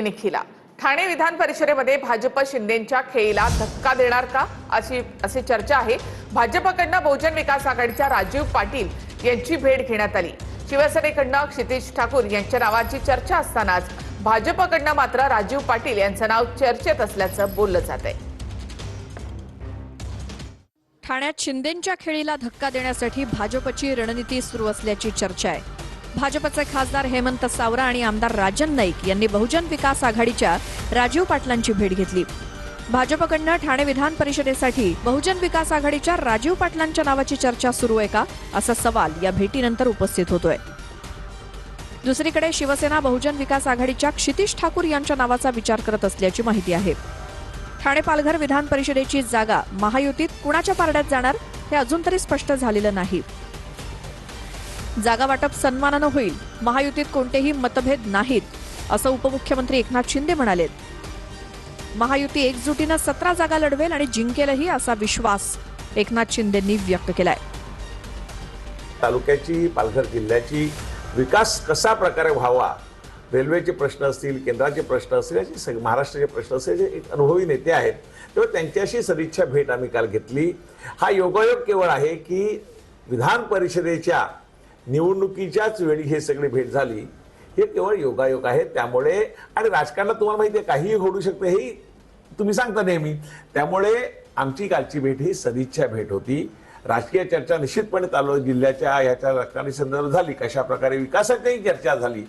निखिला ठाणे विधान परिषदेमध्ये भाजप शिंदेंच्या खेळीला धक्का देणार का अशी चर्चा आहे। भाजपकडनं बहुजन विकास आघाडीच्या राजीव पाटील यांची भेट घेण्यात आली। शिवसेनेकडनं क्षितिज ठाकूर यांच्या नावाची चर्चा असतानाच भाजपकडनं मात्र राजीव पाटील यांचं नाव चर्चेत असल्याचं बोललं जात आहे। ठाण्यात शिंदेंच्या खेळीला धक्का देण्यासाठी भाजपची रणनीती सुरू असल्याची चर्चा आहे। भाजपचे खासदार हेमंत सावरा आणि आमदार राजन नाईक यांनी बहुजन विकास आघाडीच्या राजीव पाटलांची भेट घेतली। भाजपकडनं ठाणे विधान परिषदेसाठी बहुजन विकास आघाडीच्या राजीव पाटलांच्या नावाची चर्चा सुरू आहे का असा सवाल या भेटीनंतर उपस्थित होतोय। दुसरीकडे शिवसेना बहुजन विकास आघाडीच्या क्षितिज ठाकूर यांच्या नावाचा विचार करत असल्याची माहिती आहे। ठाणे पालघर विधान परिषदेची जागा महायुतीत कुणाच्या पारड्यात जाणार हे अजून तरी स्पष्ट झालेलं नाही। जागा वाटप सन्मानानं होईल, महायुतीत कोणतेही मतभेद नाहीत असं उपमुख्यमंत्री एकनाथ शिंदे म्हणाले। महायुती एकजुटीनं 17 जागा लढवेल आणि जिंकेलही असा विश्वास एकनाथ शिंदेंनी व्यक्त केलाय। तालुक्याची पालघर जिल्ह्याची विकास कसा प्रकारे व्हावा, रेल्वेचे प्रश्न असतील, केंद्राचे प्रश्न असतील, महाराष्ट्राचे प्रश्न असतील, एक अनुभवी नेते आहेत, तेव्हा त्यांच्याशी सदिच्छा भेट आम्ही काल घेतली। हा योगायोग केवळ आहे की विधान परिषदेच्या निवडणुकीच्याच वेळी हे सगळी भेट झाली, हे केवळ योगायोग आहे। त्यामुळे आणि राजकारणात तुम्हाला माहिती आहे काहीही घडू शकतं हे तुम्ही सांगता नेहमी, त्यामुळे आमची कालची भेट ही सदिच्छा भेट होती। राजकीय चर्चा निश्चितपणे तालुका जिल्ह्याच्या याच्या राजकारणी संदर्भात झाली, कशा प्रकारे विकासाच्याही चर्चा झाली,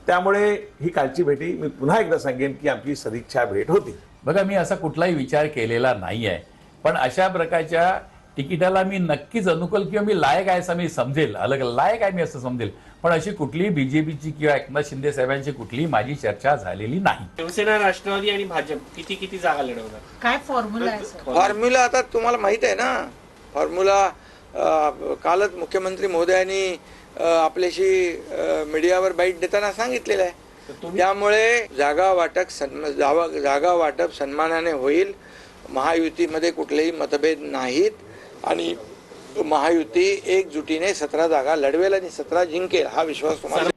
त्यामुळे ही कालची भेटी मी पुन्हा एकदा सांगेन की आमची सदिच्छा भेट होती। बघा, मी असा कुठलाही विचार केलेला नाही आहे, पण अशा प्रकारच्या तिकिटाला मी नक्कीच अनुकूल किंवा मी लायक आहे असं मी समजेल, अलग लायक आहे मी असं समजेल, पण अशी कुठलीही बीजेपीची किंवा एकनाथ शिंदे साहेबांची कुठलीही माझी चर्चा झालेली नाही। शिवसेना, राष्ट्रवादी आणि भाजप किती जागा लढवणार, काय फॉर्म्युला आहे? फॉर्म्युला आता तुम्हाला माहित आहे ना, फॉर्म्युला कालच मुख्यमंत्री महोदयांनी आपल्याशी मीडियावर बाईट देताना सांगितलेलं आहे। त्यामुळे जागा वाटप सन्मानाने होईल, महायुतीमध्ये कुठलेही मतभेद नाहीत आणि महायुती एकजुटीने 17 जागा लढवेल आणि 17 जिंकेल हा विश्वास तुम्हाला